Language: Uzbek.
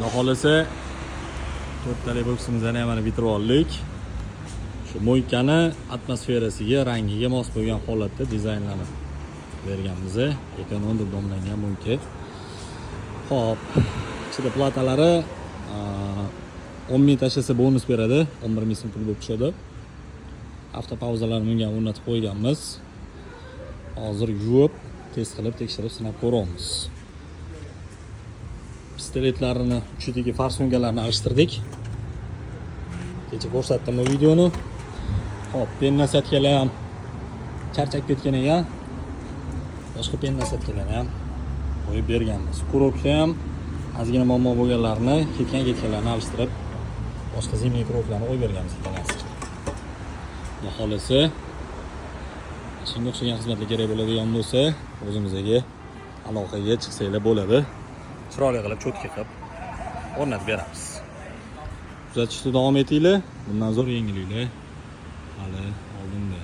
Xudo xolasa to'rttalik boksimizni ham mana bitirib oldik. Shu mo'ykani atmosferasiga, rangiga mos bo'lgan holatda dizaynlanib berganmiz. Ekonomik domlangan mo'yka. Xo'p, ichida platalari 10 ming tashlasa bonus beradi, 11 ming so'm pul bo'lib tushadi. Avtopauzalarni bunga o'rnatib qo'yganmiz. Hozir yuvib, test qilib, tekshirib, sinab ko'ramiz. Pistoletlarini uchidagi farsongalarni alishtirdik. Kecha ko'rsatdim bu videoni. Hop, pennasatkalar ham charchab ketgan ekan. Boshqa pennasatkalarni ham qo'yib berganmiz. Kurokda ham ozgina muammo bo'lganlarni, ketganlarni alishtirib, boshqa zimniy kuroklarni qo'yib berganmiz ikkalasi. Xudo xolasa shunga o'xshagan xizmatlar kerak bo'ladigan bo'lsa, o'zimizga aloqaga chiqsanglar bo'ladi. Chiroyli qilib, cho'tka qilib o'rnatib beramiz. Kuzatishda davom etinglar. Bundan zo'r yangiliklar hali oldinda.